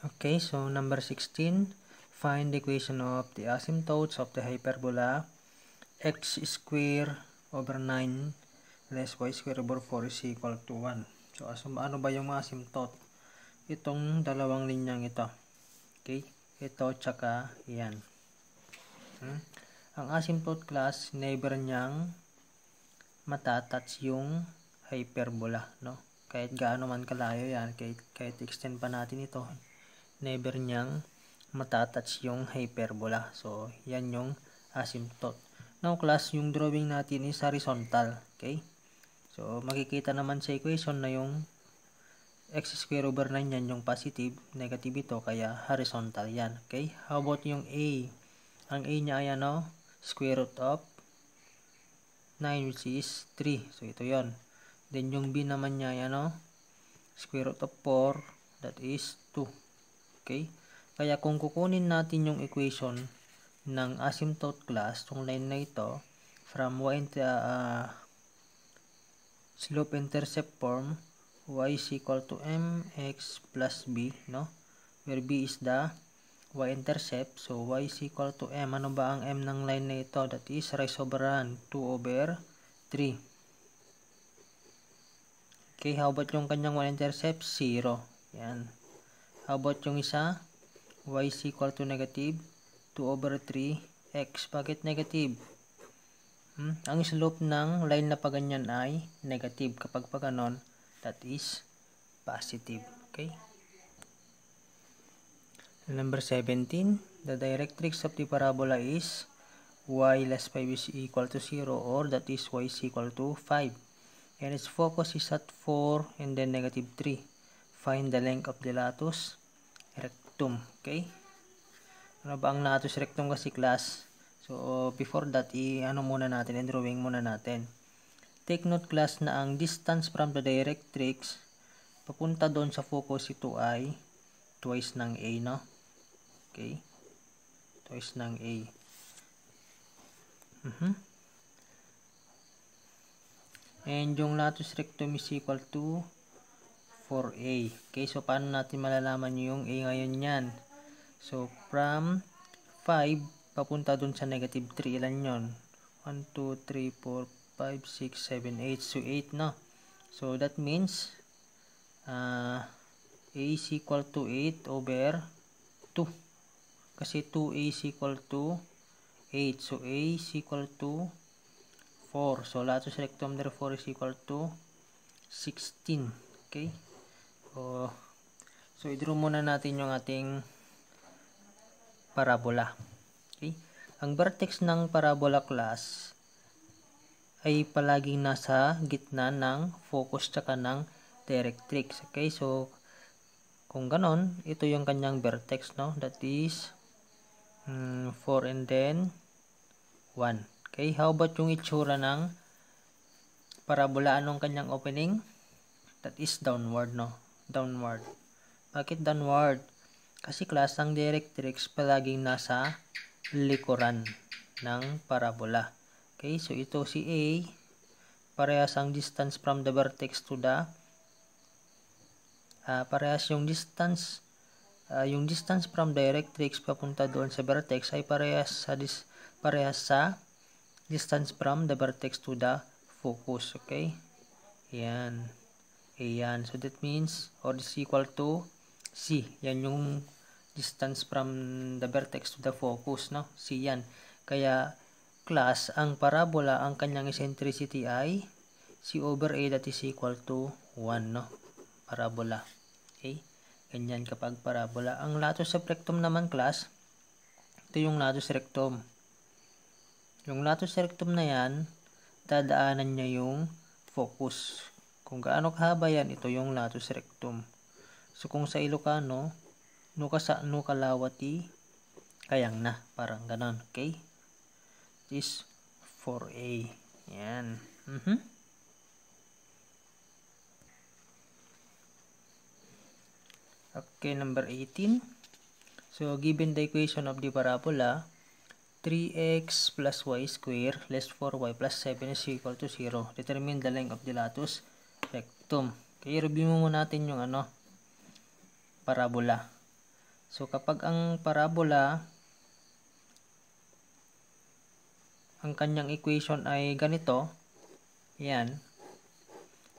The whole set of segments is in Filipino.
Okay, so number 16, find the equation of the asymptotes of the hyperbola x square over 9 less y square over 4 is equal to 1. So, ano ba yung asymptote? Itong dalawang linyang ito. Okay, ito tsaka yan. Ang asymptote class, never niyang matatouch yung hyperbola, no? Kahit gaano man kalayo yan, kahit extend pa natin ito, never niyang matatouch yung hyperbola. So, yan yung asymptote. Now, class, yung drawing natin is horizontal. Okay? So, makikita naman sa equation na yung x square over 9 yan, yung positive, negative ito, kaya horizontal yan. Okay? How about yung a? Ang a niya ay ano? Square root of 9, which is 3. So, ito yon. Then, yung b naman niya ay ano? Square root of 4, that is 2. Okay? Kaya kung kukunin natin yung equation ng asymptote class, itong line na ito, from slope intercept form, y is equal to mx plus b, no? Where b is the y-intercept. So, y is equal to m. Ano ba ang m ng line na ito? That is raised over 2 over 3. Okay, how about yung kanyang y-intercept? 0. Yan. How about yung isa? Y is equal to negative 2 over 3 x. Bakit negative? Ang slope ng line na paganyan ay negative. Kapag paganon, that is positive. Okay? Number 17, the directrix of the parabola is y less 5 is equal to 0, or that is y is equal to 5. And its focus is at 4 and then negative 3. Find the length of the latus rectum. Okay? Ano ba ang latus rectum kasi, class? So, before that, drawing muna natin. Take note, class, na ang distance from the directrix papunta doon sa focus, ito ay twice ng A, no? Okay? Twice ng A. And yung latus rectum is equal to 4A. Okay, so paano natin malalaman yung A ngayon yan? So, from 5, papunta dun sa negative 3, ilan yon? 1, 2, 3, 4, 5, 6, 7, 8. So, 8, no? So, that means, A is equal to 8 over 2. Kasi 2A is equal to 8. So, A is equal to 4. So, latus rectum therefore is equal to 16. Okay? So, i-draw muna natin yung ating parabola. Okay? Ang vertex ng parabola, class, ay palaging nasa gitna ng focus tsaka ng directrix. Okay? So, kung ganon, ito yung kanyang vertex, no? That is 4 and then 1. Okay? How about yung itsura ng parabola? Anong kanyang opening? That is downward, no? Downward. Bakit downward? Kasi, class, ang directrix palaging nasa likuran ng parabola. Okay, so ito si A, parehas ang distance from the vertex to the parehas yung distance from directrix papunta doon sa vertex ay parehas sa distance from the vertex to the focus. Okay, yan. Ayan, so that means, or is equal to C. Yan yung distance from the vertex to the focus, no? C yan. Kaya, class, ang parabola, ang kanyang eccentricity ay C over A, that is equal to 1, no? Parabola. Okay? Ganyan kapag parabola. Ang latus rectum naman, class, ito yung latus rectum. Yung latus rectum na yan, dadaanan niya yung focus. Kung gaano kahaba yan, ito yung latus rectum. So, kung sa Ilocano, no kalawati, kayang na. Parang ganon. Okay? This 4A. Yan. Okay, number 18. So, given the equation of the parabola, 3x plus y square less 4y plus 7 is equal to 0. Determine the length of the latus rectum. Okay, review mo natin yung parabola. So, kapag ang parabola, ang kanyang equation ay ganito, yan,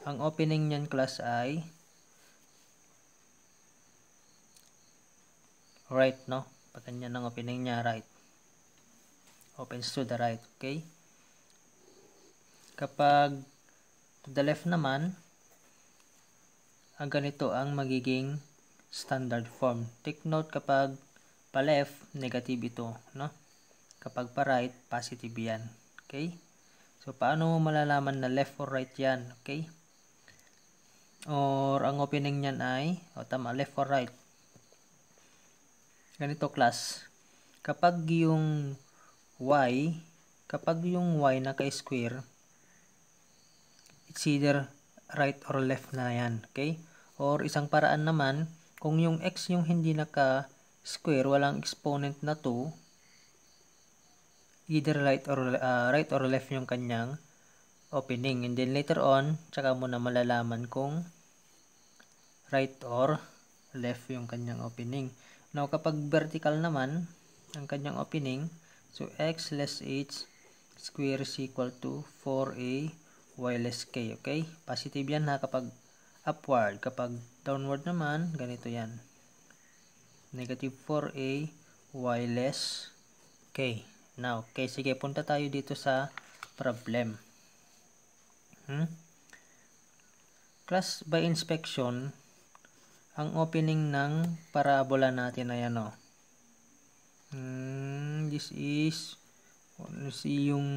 ang opening niyan class ay right, no? Pag ganyan ang opening niya, right. Opens to the right, okay? Kapag to the left naman, ang ganito ang magiging standard form. Take note kapag pa left, negative ito, no? Kapag pa right, positive yan. Okay? So, paano mo malalaman na left or right yan? Okay? Or ang opening niyan ay, tama, left or right. Ganito class. Kapag yung y naka-square, it's either right or left na yan. Okay? Or isang paraan naman, kung yung x yung hindi naka-square, walang exponent na 2, either right or left yung kanyang opening. And then later on, tsaka mo na malalaman kung right or left yung kanyang opening. Now, kapag vertical naman, ang kanyang opening, so x less h square is equal to 4a y less k. Okay? Positive yan ha kapag upward. Kapag downward naman, ganito yan. Negative 4a y less k. Now, okay, sige, punta tayo dito sa problem. Class, by inspection, ang opening ng parabola natin ay ano? This is yung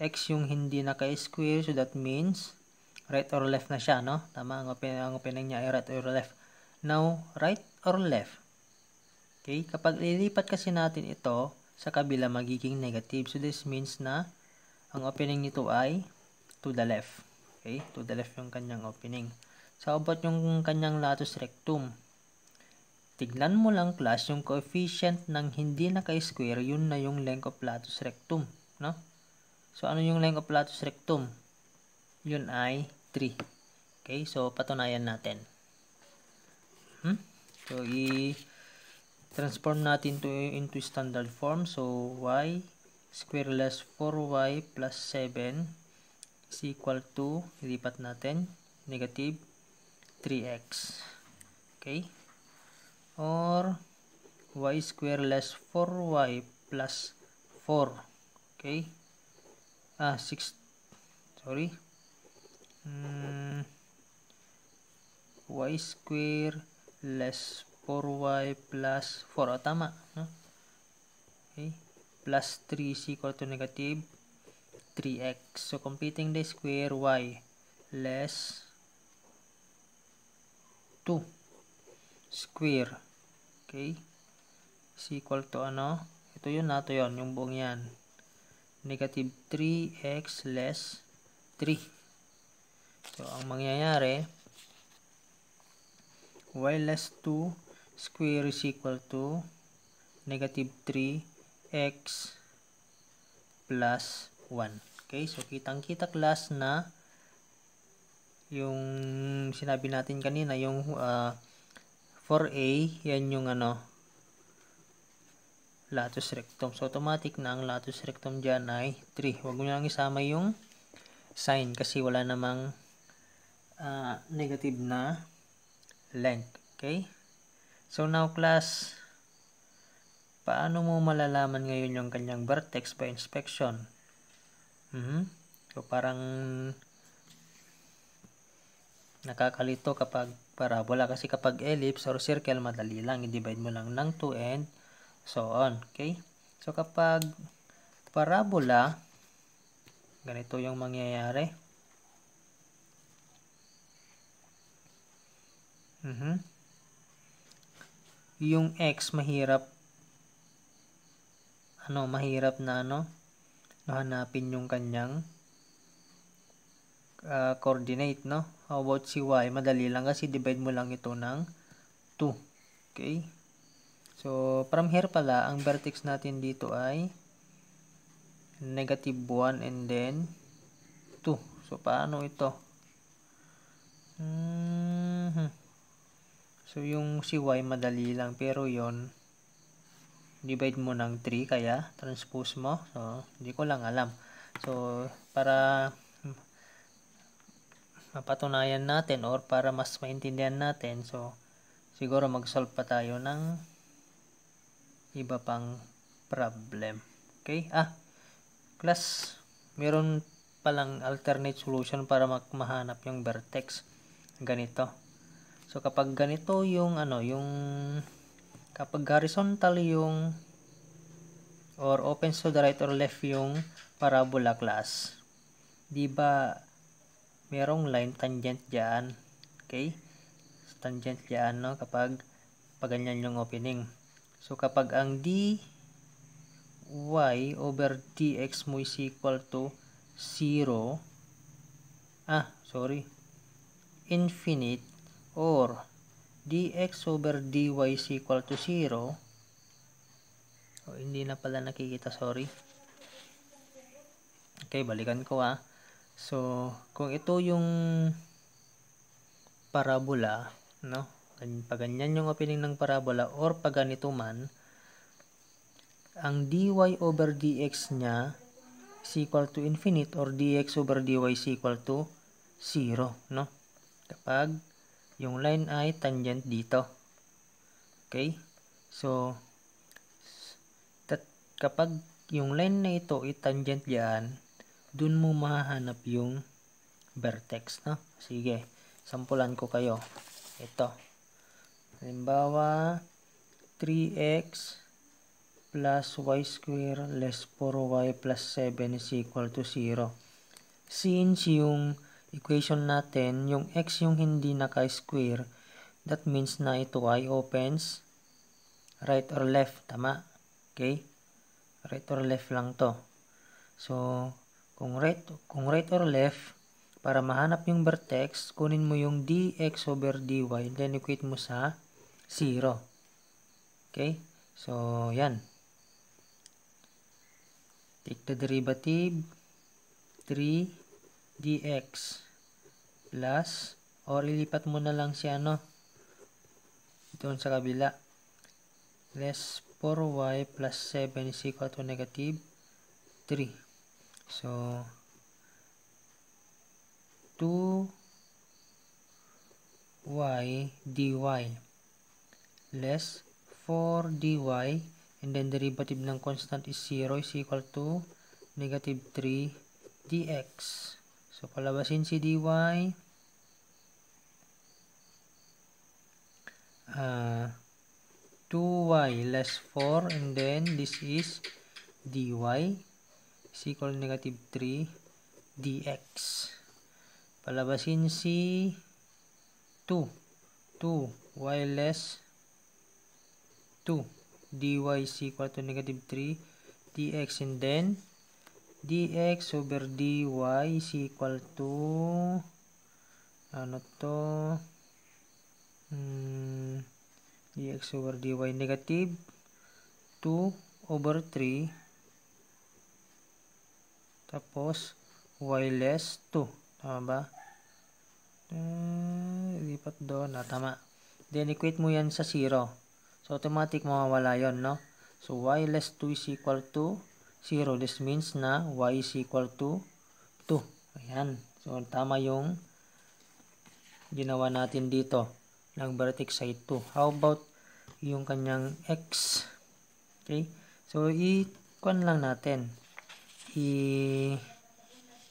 x yung hindi naka-square, so that means right or left na siya, no? Tama, ang opening niya ay right or left. Now, right or left? Okay, kapag ilipat kasi natin ito sa kabila, magiging negative. So, this means na ang opening nito ay to the left. Okay, to the left yung kanyang opening. So, about yung kanyang latus rectum. Tignan mo lang class, yung coefficient ng hindi naka-square, yun na yung length of latus rectum, no? So, ano yung length of latus rectum? Yun ay 3. Okay, so patunayan natin. So, i-transform natin into standard form. So, y square less 4y plus 7 is equal to, ilipat natin, negative 3x. Okay? Or, y square less 4y plus 4. Okay? 6. Sorry. Y square less 4y plus 4. Tama. No? Okay? Plus 3 is equal to negative 3x. So, completing the square, y less 2 square. Okay? Is equal to ano? Ito yun, ito yun. Yung buong yan. Negative 3x less 3. So, ang mangyayari, y less 2 square is equal to negative 3x plus 1. Okay, so kitang-kita class na yung sinabi natin kanina, yung 4a, yan yung ano, latus rectum. So, automatic na ang latus rectum dyan ay 3. Huwag mo lang isama yung sign kasi wala namang negative na length. Okay? So, now class, paano mo malalaman ngayon yung kanyang vertex by inspection? So, parang nakakalito kapag parabola kasi kapag ellipse or circle, madali lang. I-divide mo lang ng 2 and so on. Okay? So, kapag parabola, ganito yung mangyayari. Yung x mahirap na hanapin yung kanyang coordinate, no? How about si y? Madali lang kasi divide mo lang ito ng 2. Okay? So, from here pala, ang vertex natin dito ay negative 1 and then 2. So, paano ito? So, yung si y madali lang, pero yon divide mo ng 3, kaya transpose mo. So, hindi ko lang alam. So, para mapatunayan natin or para mas maintindihan natin, so, siguro mag-solve pa tayo ng iba pang problem. Okay? Class, meron palang alternate solution para mahanap yung vertex. Ganito. So, kapag ganito yung kapag horizontal yung or opens to the right or left yung parabola, class, di ba merong line tangent dyan? Okay? Tangent dyan, no? Kapag ganyan yung opening. So, kapag ang dy over dx mo is equal to 0, infinite, or dx over dy is equal to 0, hindi na pala nakikita, sorry. Okay, balikan ko So, kung ito yung parabola, no? Pag ganyan yung opening ng parabola or pag ganito man, ang dy over dx nya is equal to infinite or dx over dy is equal to 0, no? Kapag yung line ay tangent dito. Okay? So, kapag yung line na ito ay tangent diyan, dun mo mahanap yung vertex, no? Sige, sampulan ko kayo. Ito. Halimbawa, 3x plus y square less 4y plus 7 is equal to 0. Since yung equation natin, yung x yung hindi naka-square, that means na ito ay opens right or left. Tama? Okay? Right or left lang to. So, kung right or left, para mahanap yung vertex, kunin mo yung dx over dy, then equate mo sa 0. Okay? So, yan. Take the derivative, 3 dx plus, or ilipat mo na lang si doon sa kabila, less 4y plus 7 is equal to negative 3. So, 2y dy less 4 dy, and then derivative ng constant is 0 is equal to negative 3 dx. So, palabasin si dy, 2y less 4, and then this is dy is equal to negative 3 dx. Palabasin si 2y less 2 dy is equal to negative 3 dx, and then dx over dy is equal to dx over dy negative 2 over 3 tapos y less 2. Tama ba? Lipat doon. Tama. Then, equate mo yan sa 0. So, automatic mawawala yon, no? So, y less 2 is equal to 0. This means na y is equal to 2. Ayan. So, tama yung ginawa natin dito ng vertex side 2. How about yung kanyang x? Okay? So, i-kuan lang natin.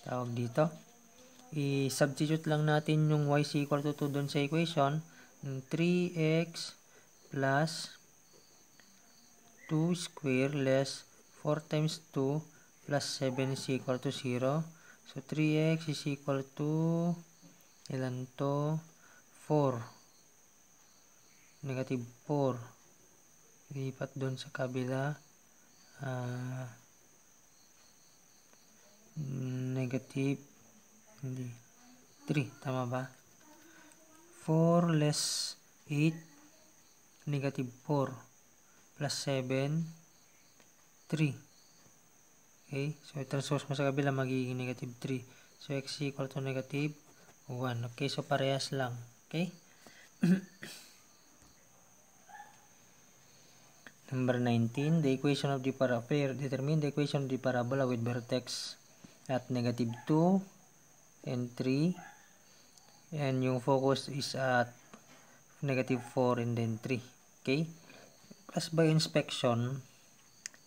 Tawag dito. I-substitute lang natin yung y is equal to 2 doon sa equation. 3x plus 2 square less 4 times 2 plus 7 is equal to 0. So, 3x is equal to ilan to? 4. Negative 4. Lipat doon sa kabila. Negative 3. Tama ba? 4 less 8. Negative 4. Plus 7. 3. Okay? So, transpose mo sa kabila, magiging negative 3. So, x equal to negative 1. Okay? So, parehas lang. Okay? Number 19, the equation of the parabola. Determine the equation of the parabola with vertex at -2 and 3. And yung focus is at -4 and then 3. Okay? As by inspection,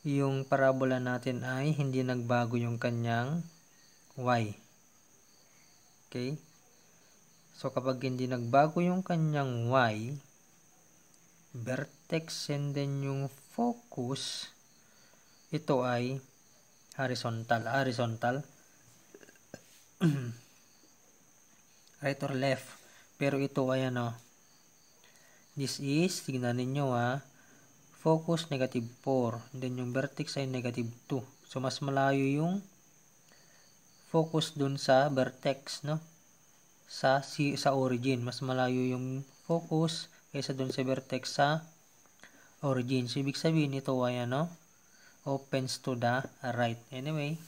yung parabola natin ay hindi nagbago yung kanyang y. Okay? So, kapag hindi nagbago yung kanyang y, vertex and then yung focus, ito ay horizontal. Right or left. Pero ito ay ano, this is, tignan ninyo focus -4. Then yung vertex ay -2. So, mas malayo yung focus dun sa vertex, no? Sa origin. Mas malayo yung focus kaysa dun sa vertex sa origin. So, ibig sabihin ito ay ano, opens to the right. Anyway,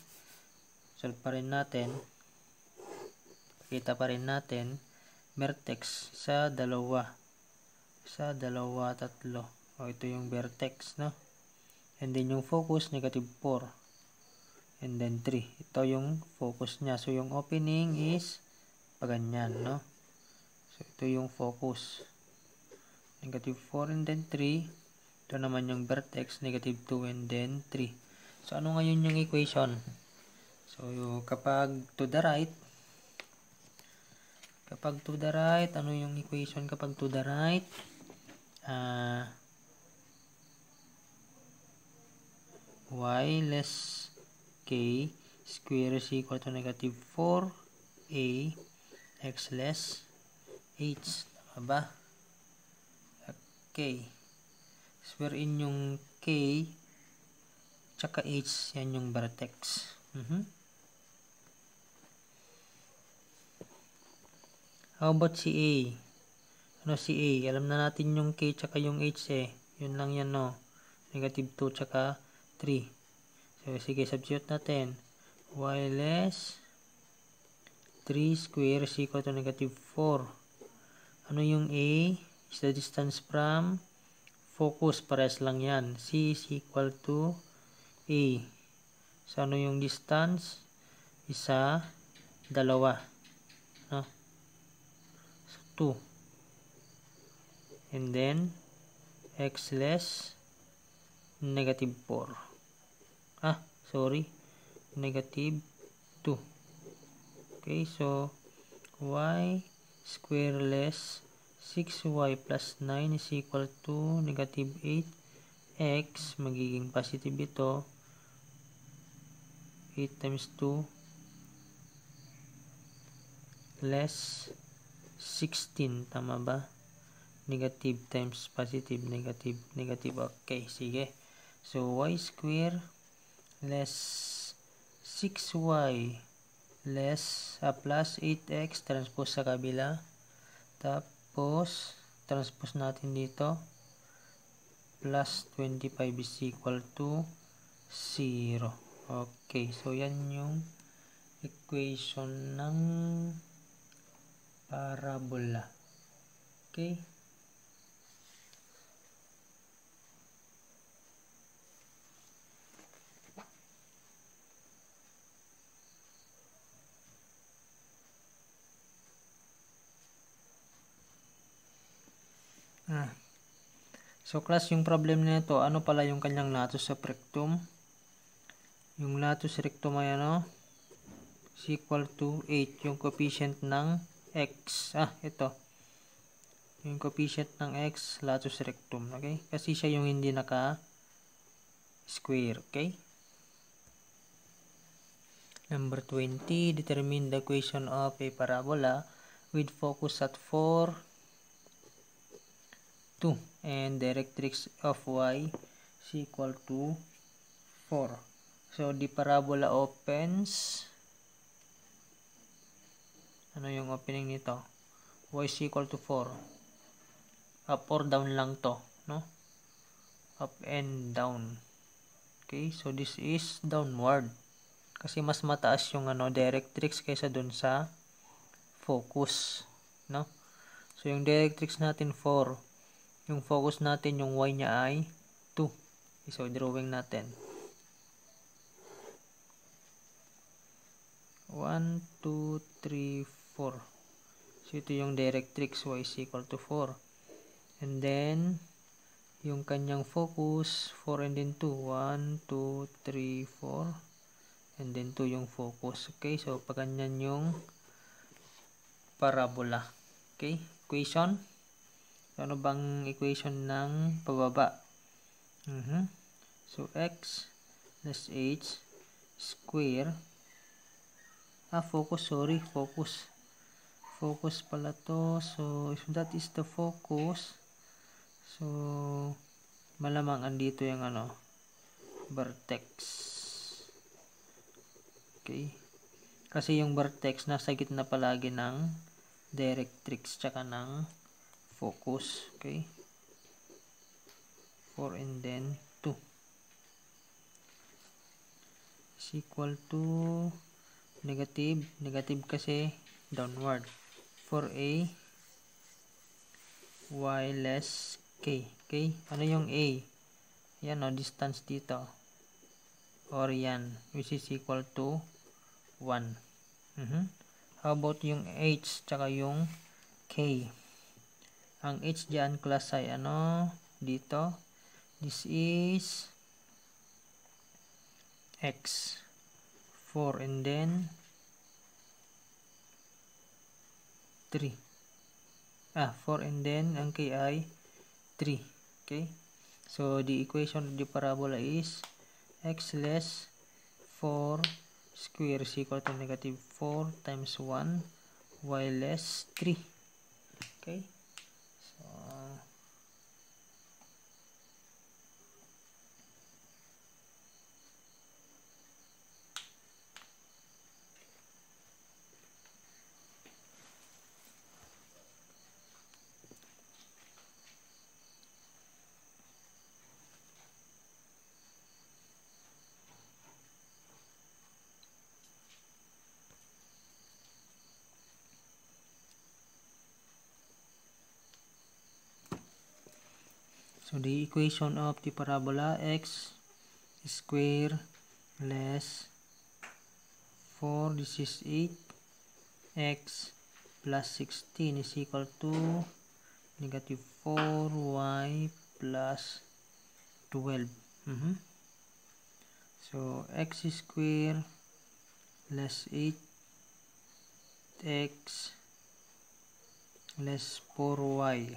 solve pa rin natin. Kita pa rin natin vertex sa dalawa, tatlo. O, ito yung vertex, no? And then yung focus -4 and then 3. Ito yung focus niya. So yung opening is paganyan, no? So ito yung focus, -4 and then 3. Ito naman yung vertex, -2 and then 3. So ano ngayon yung equation? So kapag to the right, ano yung equation kapag to the right? Y less k square is equal to -4a x less h. Tama ba? Okay. So wherein yung k tsaka h, yan yung vertex. How about si A? Ano si A? Alam na natin yung k tsaka yung h Yun lang yan, no? -2 tsaka 3. So, sige, substitute natin. Y less 3 square is equal to -4. Ano yung A? Is the distance from focus. Pares lang yan. C is equal to A. So, ano yung distance? Isa, dalawa. No? So, 2. And then, x less -4. -2. Okay, so y square less 6y plus 9 is equal to -8x. Magiging positive ito. 8 times 2 less 16. Tama ba? Negative times positive, negative. Okay, sige. So, y square less 6y less plus 8x transpose sa kabila. Tapos, transpose natin dito. Plus 25 is equal to 0. Okay, so yan yung equation ng parabola. Okay? So class, yung problem nito, ano pala yung kanyang latus of rectum? Yung latus rectum ay ano? Is equal to 8. Yung coefficient ng x. Ito. Yung coefficient ng x, latus rectum. Okay? Kasi siya yung hindi naka-square. Okay? Number 20, determine the equation of a parabola with focus at 4, 2, and directrix of y is equal to 4. So, the parabola opens. Ano yung opening nito? Y is equal to 4. Up or down lang to, no? Up and down. Okay, so this is downward. Kasi mas mataas yung directrix kaysa dun sa focus, no? So, yung directrix natin 4. Yung focus natin, yung y niya ay 2. So, drawing natin. 1, 2, 3, 4. So, ito yung directrix, y is equal to 4. And then, yung kanyang focus, 4 and then 2. 1, 2, 3, 4. And then 2 yung focus. Okay, so, pag ganyan yung parabola. Okay, equation. So, ano bang equation ng pababa? So, x plus h square. Focus, sorry, focus. Focus pala to. So, if that is the focus, so, malamang andito yung vertex. Okay. Kasi yung vertex nasa gitna palagi ng directrix tsaka ng focus. Okay. 4 and then 2 is equal to negative kasi downward. 4a y less k. Okay? Ano yung a? Yan distance dito. Or yan, which is equal to 1. How about yung h tsaka yung k? Ang h dyan class ay dito. This is x. 4 and then 3. 4 and then ang k ay 3. Okay? So, the equation of the parabola is x less 4 square is equal to negative 4 times 1 y less 3. Okay? So, the equation of the parabola x square less 4, this is 8, x plus 16 is equal to negative 4y plus 12. So, x square less 8x less 4y.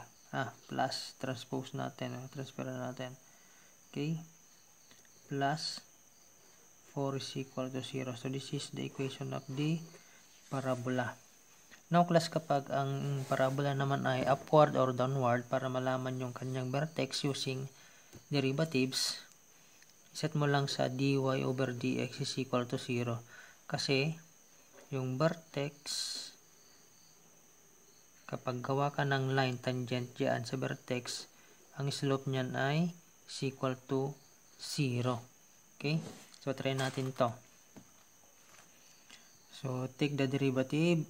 Plus, transpose natin, transfer natin. Okay, plus 4 is equal to 0. So, this is the equation of the parabola. Now, class, kapag ang parabola naman ay upward or downward, para malaman yung kanyang vertex using derivatives, set mo lang sa dy over dx is equal to 0. Kasi, yung vertex, kapag gawa ka ng line tangent dyan sa vertex, ang slope niyan ay is equal to 0. Okay? So, try natin to. So, take the derivative.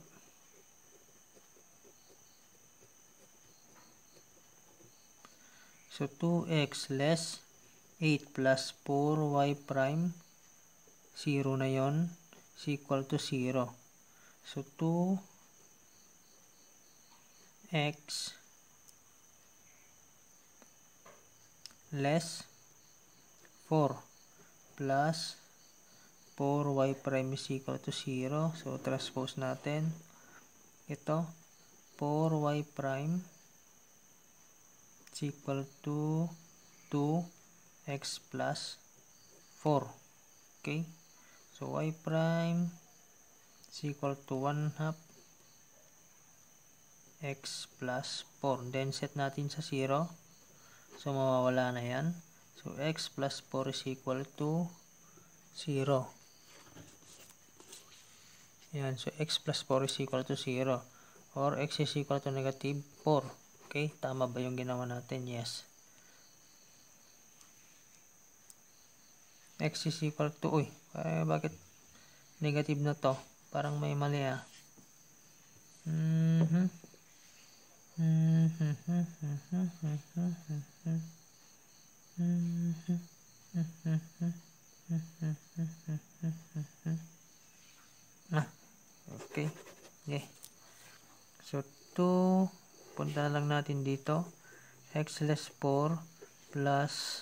So, 2x less 8 plus 4y prime, 0 na yon, is equal to 0. So, 2x less 4 plus 4y prime is equal to 0. So, transpose natin. Ito, 4y prime is equal to 2x plus 4. Okay? So, y prime is equal to 1/2 x plus 4. Then, set natin sa 0. So, mawawala na yan. So, x plus 4 is equal to 0. Yan. So, x plus 4 is equal to 0. Or, x is equal to negative 4. Okay? Tama ba yung ginawa natin? Yes. X is equal to, bakit negative na to? Parang may mali natin dito, x less 4 plus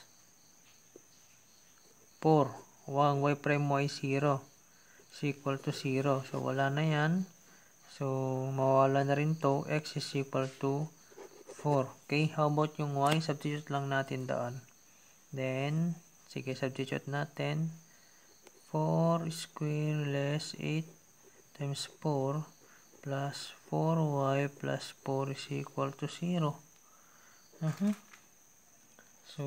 4. 1 y prime y 0 is equal to 0. So, wala na yan. So, mawala na rin to. X is equal to 4. Okay, how about yung y? Substitute lang natin doon. Then, sige, substitute natin. 4 square less 8 times 4 plus 4y plus 4 is equal to 0. So,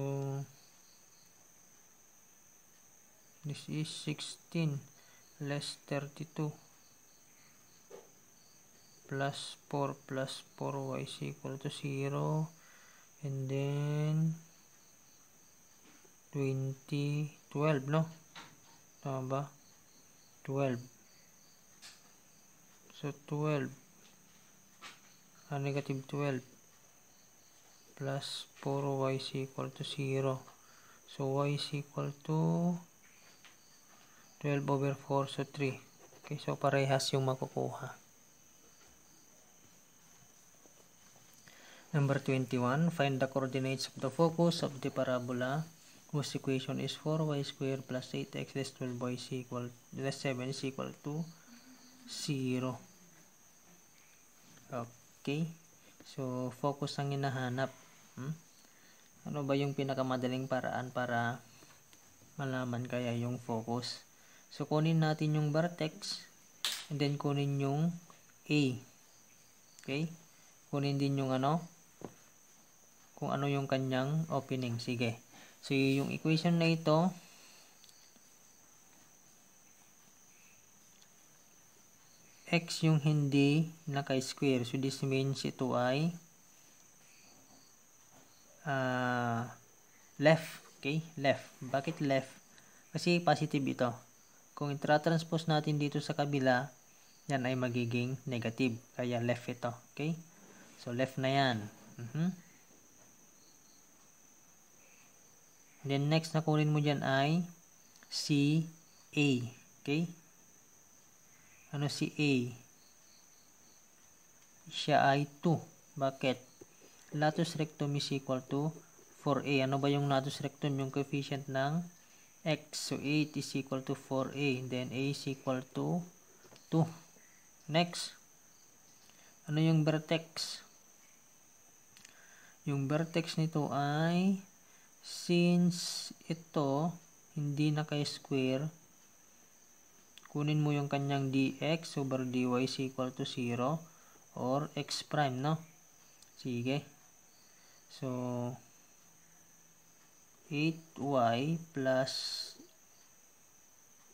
this is 16 less 32 plus 4 plus 4y is equal to 0. And then, 12, no? Tama ba? 12. So, 12. Negative 12 plus 4y is equal to 0. So, y is equal to 12 over 4. So, 3. Okay, so parehas yung makukuha. Number 21, find the coordinates of the focus of the parabola whose equation is 4y squared plus 8x less 12y less 7 is equal to 0. Okay. So, focus ang hinahanap. Ano ba yung pinakamadaling paraan para malaman kaya yung focus? So, kunin natin yung vertex and then kunin yung A. Okay? Kunin din yung kung ano yung kanyang opening. Sige. So, yung equation na ito, x yung hindi naka-square. So, this means ito ay left. Okay? Left. Bakit left? Kasi positive ito. Kung i-transpose natin dito sa kabila, yan ay magiging negative. Kaya left ito. Okay? So, left na yan. Then, next na kunin mo dyan ay si A. Okay? Ano si A? Siya ay 2. Bakit? Latus rectum is equal to 4A. Ano ba yung latus rectum? Yung coefficient ng x. So, 8 is equal to 4A. Then, A is equal to 2. Next. Ano yung vertex? Yung vertex nito ay since ito hindi naka-square, kunin mo yung kanyang dx over dy is equal to 0 or x prime, no? Sige. So, 8y plus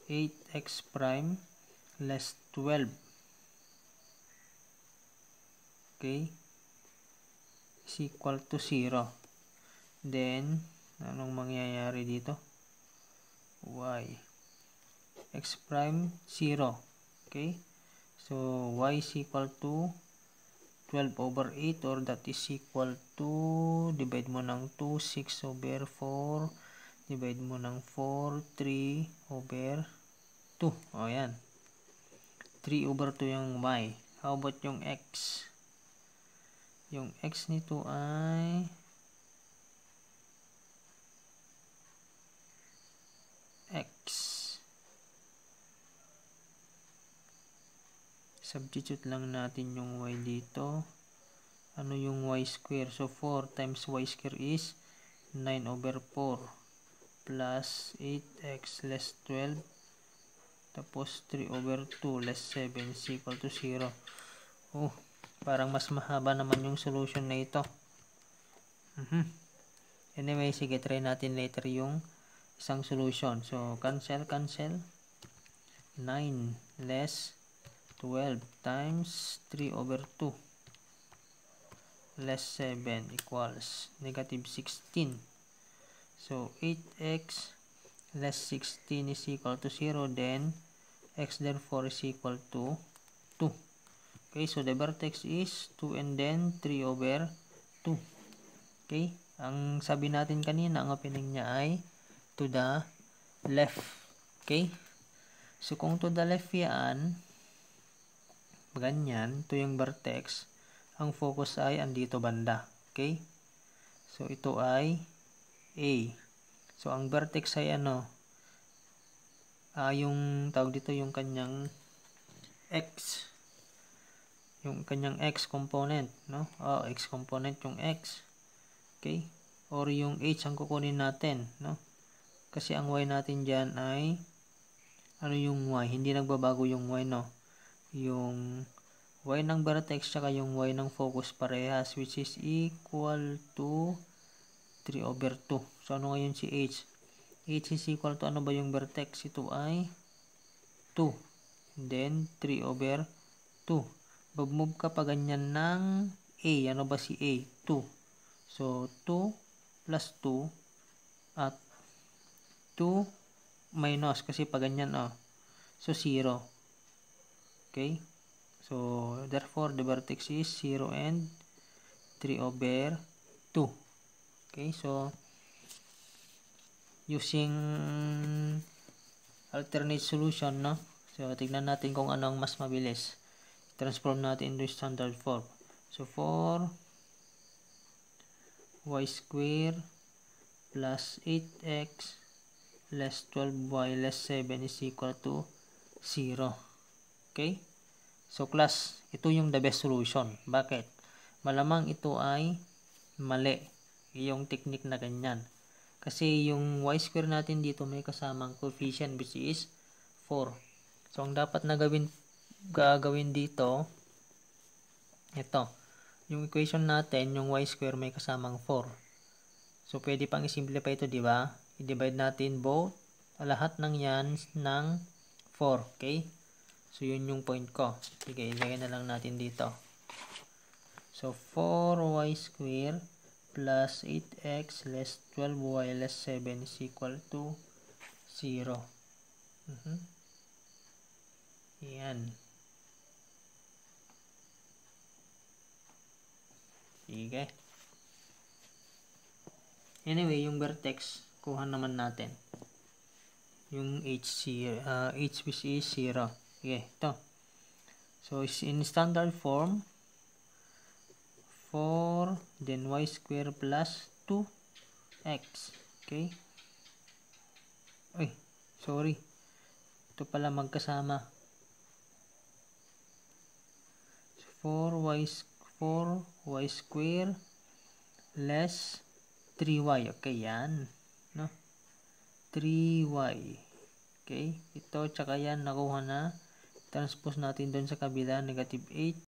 8x prime less 12. Okay? Is equal to 0. Then, anong mangyayari dito? Y. X prime, 0. Okay? So, y is equal to 12 over 8 or that is equal to, divide mo ng 2, 6 over 4, divide mo ng 4, 3 over 2. O, yan. 3 over 2 yung y. How about yung x? Yung x nito ay x. Substitute lang natin yung y dito. Ano yung y square? So, 4 times y square is 9 over 4 plus 8x less 12 tapos 3 over 2 less 7 is equal to 0. Oh, parang mas mahaba naman yung solution na ito. Anyway, sige, try natin later yung isang solution. So, cancel. 9 less 12 times 3 over 2 less 7 equals negative 16. So, 8x less 16 is equal to 0. Then, x therefore is equal to 2. Okay, so the vertex is 2 and then 3 over 2. Okay, ang sabi natin kanina, ang opening niya ay to the left. Okay, so kung to the left yan, ganyan, ito yung vertex, ang focus ay andito banda. Okay? So, ito ay A. So, ang vertex ay yung tawag dito, yung kanyang X. Yung kanyang X component, no? X component yung X. Okay? Or yung H ang kukunin natin, no? Kasi ang Y natin dyan ay yung Y? Hindi nagbabago yung Y, no? Yung Y ng vertex tsaka yung Y ng focus parehas, which is equal to 3/2. So, ano ngayon si H? H is equal to ano ba yung vertex? Ito ay 2. And then, 3/2. Mag-move ka pa ganyan ng A. Ano ba si A? 2. So, 2 plus 2 at 2 minus kasi pa ganyan, So, 0. Okay? So, therefore, the vertex is 0 and 3/2. Okay? So, using alternate solution, no? So, tignan natin kung ano ang mas mabilis. Transform natin into standard form. So, 4y square plus 8x less 12y less 7 is equal to 0. Okay? So, class, ito yung the best solution. Bakit? Malamang ito ay mali. Yung technique na ganyan. Kasi yung y square natin dito may kasamang coefficient which is 4. So, ang dapat na gagawin dito, ito. Yung equation natin, yung y square may kasamang 4. So, pwede pang i-simplify ito, di ba? I-divide natin both, lahat ng yan ng 4. Okay? So, yun yung point ko. Sige, ilagay na lang natin dito. So, 4y square plus 8x less 12y less 7 is equal to 0. Yan. Sige. Anyway, yung vertex, kuha naman natin. Yung H which is 0. Okay, ito. So, in standard form, 4, then y square plus 2x. Okay? Ay, sorry. Ito pala magkasama. 4y square less 3y. Okay, yan. No? 3y. Okay? Ito, tsaka yan, nakuha na. Transpose natin doon sa kabila, negative 8.